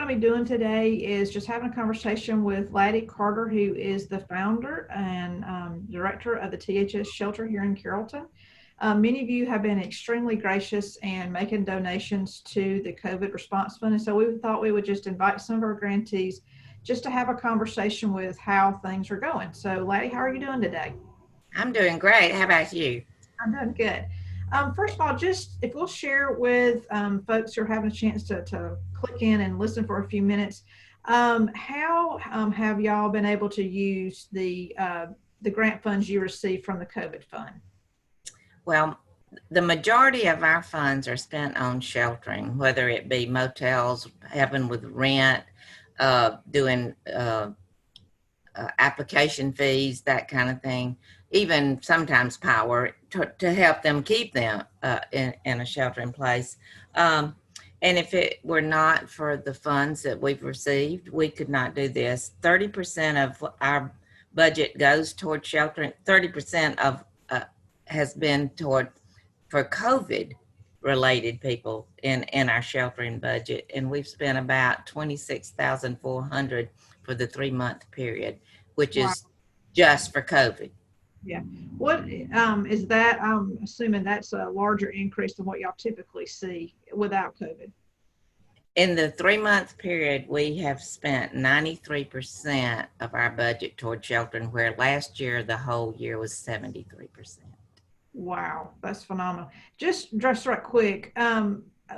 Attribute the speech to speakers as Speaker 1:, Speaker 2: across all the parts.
Speaker 1: going to be doing today is just having a conversation with Laddie Carter, who is the founder and director of the THS shelter here in Carrollton. Many of you have been extremely gracious and making donations to the COVID response fund. And so we thought we would just invite some of our grantees just to have a conversation with how things are going. So Laddie, how are you doing today?
Speaker 2: I'm doing great. How about you?
Speaker 1: I'm doing good. First of all, just if we'll share with folks who are having a chance to click in and listen for a few minutes, how have y'all been able to use the grant funds you received from the COVID fund?
Speaker 2: Well, the majority of our funds are spent on sheltering, whether it be motels, helping with rent, doing application fees, that kind of thing, even sometimes power to help them keep them in a sheltering place. And if it were not for the funds that we've received, we could not do this. 30% of our budget goes toward sheltering. 30% of has been toward for COVID related people in our sheltering budget. And we've spent about 26,400 for the 3-month period, which
Speaker 1: Wow.
Speaker 2: is just for COVID.
Speaker 1: Yeah. What is that? I'm assuming that's a larger increase than what y'all typically see without COVID.
Speaker 2: In the 3-month period, we have spent 93% of our budget toward sheltering, where last year the whole year was 73%.
Speaker 1: Wow, that's phenomenal. Just right quick.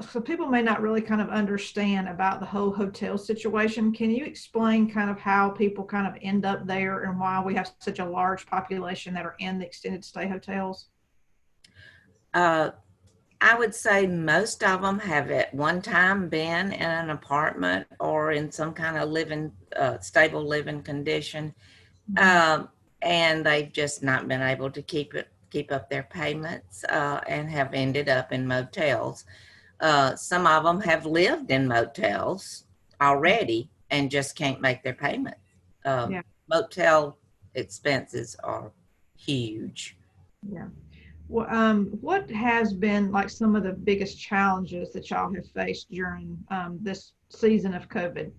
Speaker 1: So people may not really kind of understand about the whole hotel situation. Can you explain kind of how people kind of end up there and why we have such a large population that are in the extended stay hotels?
Speaker 2: Uh, I would say most of them have at one time been in an apartment or in some kind of stable living condition. Um, and they've just not been able to keep up their payments, and have ended up in motels. Some of them have lived in motels already and just can't make their payments.
Speaker 1: Yeah,
Speaker 2: Motel expenses are huge.
Speaker 1: yeah. Well, what has been like some of the biggest challenges that y'all have faced during this season of COVID?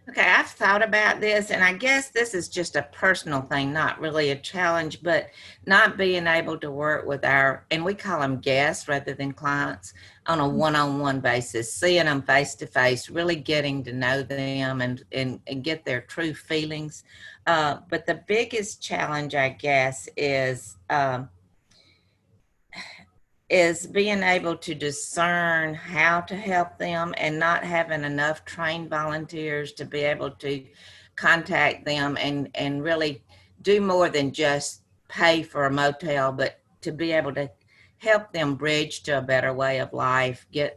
Speaker 2: Okay, I've thought about this, and I guess this is just a personal thing, not really a challenge, but not being able to work with and we call them guests rather than clients, on a one-on-one basis, seeing them face to face, really getting to know them and get their true feelings. But the biggest challenge, I guess, is being able to discern how to help them and not having enough trained volunteers to be able to contact them and really do more than just pay for a motel, but to be able to help them bridge to a better way of life, you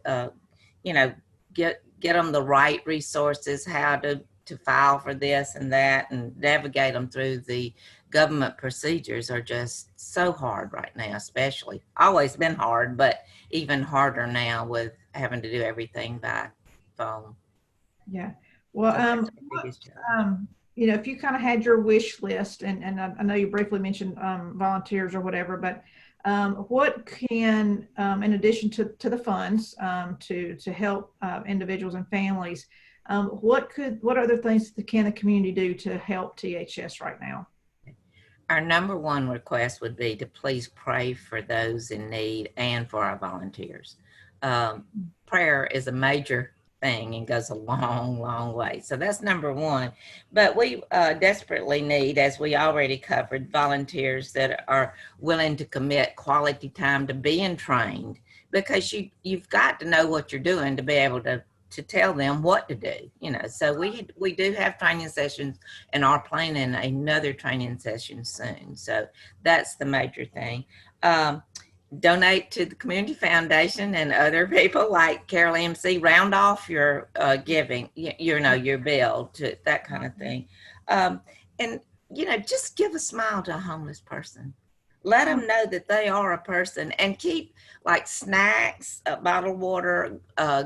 Speaker 2: know, get them the right resources, how to file for this and that, and navigate them through the government procedures are just so hard right now, especially. Always been hard, but even harder now with having to do everything by phone.
Speaker 1: Yeah. Well,
Speaker 2: So that's the
Speaker 1: what,
Speaker 2: biggest challenge.
Speaker 1: if you kind of had your wish list, and I know you briefly mentioned volunteers or whatever, but what can, in addition to the funds to help individuals and families, what other things can the community do to help THS right now?
Speaker 2: Our number one request would be to please pray for those in need and for our volunteers. Prayer is a major thing and goes a long, long way. So that's number one. But we desperately need, as we already covered, volunteers that are willing to commit quality time to being trained, because you've got to know what you're doing to be able to tell them what to do. So we do have training sessions and are planning another training session soon. So that's the major thing. Donate to the community foundation and other people like Carol MC. Round off your giving, your bill, to that kind of thing. And just give a smile to a homeless person. Let them know that they are a person, and keep like snacks, bottled water,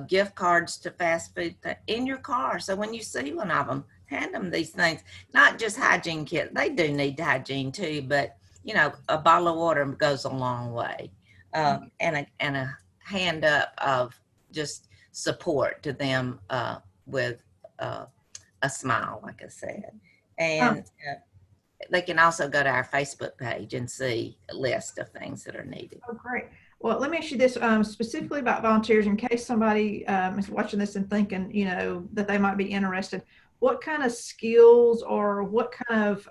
Speaker 2: gift cards to fast food in your car. So when you see one of them, hand them these things. Not just hygiene kits. They do need hygiene too, but a bottle of water goes a long way. And a hand up of just support to them with a smile, like I said.
Speaker 1: Um,
Speaker 2: And they can also go to our Facebook page and see a list of things that are needed.
Speaker 1: oh, great. Well, let me ask you this specifically about volunteers in case somebody is watching this and thinking, that they might be interested. What kind of skills or what kind of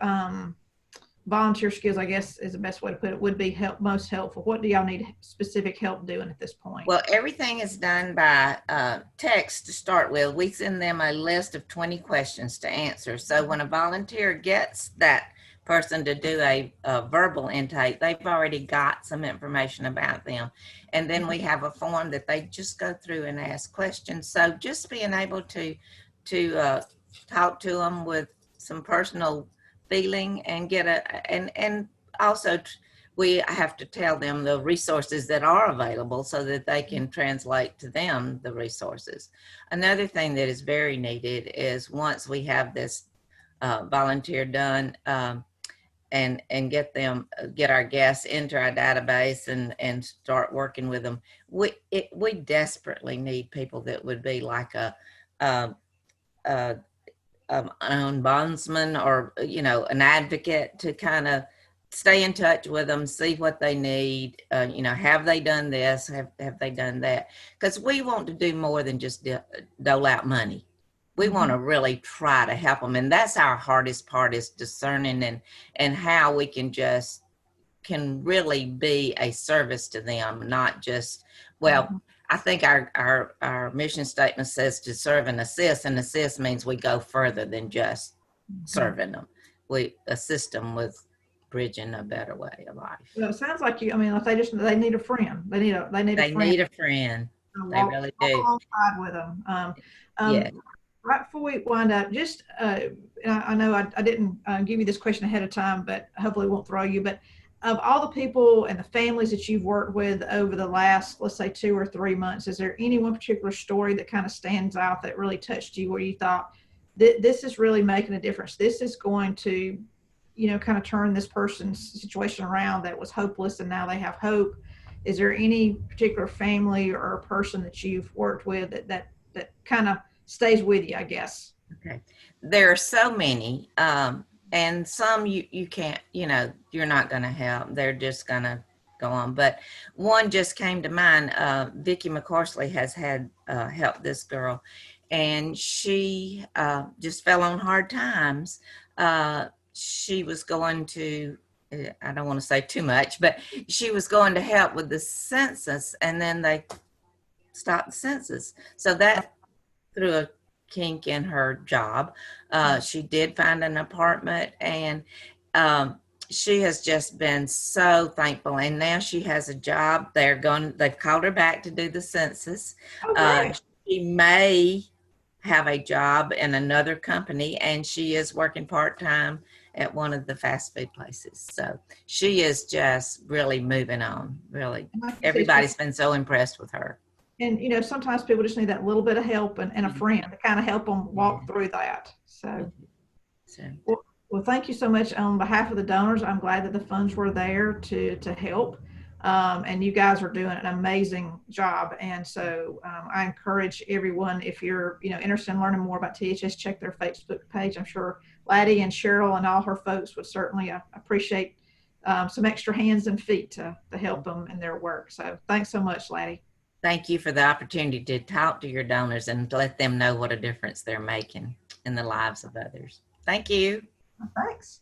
Speaker 1: volunteer skills, I guess is the best way to put it, would be most helpful? What do y'all need specific help doing at this point?
Speaker 2: Well, everything is done by text to start with. We send them a list of 20 questions to answer. So when a volunteer gets that person to do a verbal intake, they've already got some information about them. And then we have a form that they just go through and ask questions. So just being able to talk to them with some personal feeling and get and also we have to tell them the resources that are available so that they can translate to them the resources. Another thing that is very needed is once we have this volunteer done and get our guests into our database and start working with them, we desperately need people that would be like an ombudsman or an advocate to kind of stay in touch with them, see what they need. Have they done this? Have they done that? Because we want to do more than just dole out money. We want to really try to help them, and that's our hardest part, is discerning and how we can really be a service to them, not just, well, I think our mission statement says to serve and assist means we go further than just serving them. We assist them with bridging a better way of life.
Speaker 1: Well, it sounds like if they need a friend. They need a friend.
Speaker 2: Need a friend. They really do.
Speaker 1: Walk alongside with them.
Speaker 2: Yeah.
Speaker 1: Right before we wind up, just I know I didn't give you this question ahead of time, but hopefully it won't throw you. But of all the people and the families that you've worked with over the last, let's say, 2 or 3 months, is there any one particular story that kind of stands out that really touched you, where you thought this is really making a difference? This is going to, kind of turn this person's situation around that was hopeless and now they have hope. Is there any particular family or person that you've worked with that kind of stays with you, I guess?
Speaker 2: Okay. There are so many, and some you can't, you're not going to help. They're just going to go on. But one just came to mind. Vicki McCorsley has had helped this girl, and she just fell on hard times. She was going to, I don't want to say too much, but she was going to help with the census, and then they stopped the census. So that threw a kink in her job. She did find an apartment, and she has just been so thankful. And now she has a job. They've called her back to do the census. She may have a job in another company, and she is working part-time at one of the fast food places. So she is just really moving on. Really, everybody's been so impressed with her.
Speaker 1: And sometimes people just need that little bit of help and a friend to kind of help them walk through that. So well, thank you so much on behalf of the donors. I'm glad that the funds were there to help. And you guys are doing an amazing job. And so I encourage everyone, if you're interested in learning more about THS, check their Facebook page. I'm sure Laddie and Cheryl and all her folks would certainly appreciate some extra hands and feet to help them in their work. So thanks so much, Laddie.
Speaker 2: Thank you for the opportunity to talk to your donors and let them know what a difference they're making in the lives of others. Thank you.
Speaker 1: Thanks.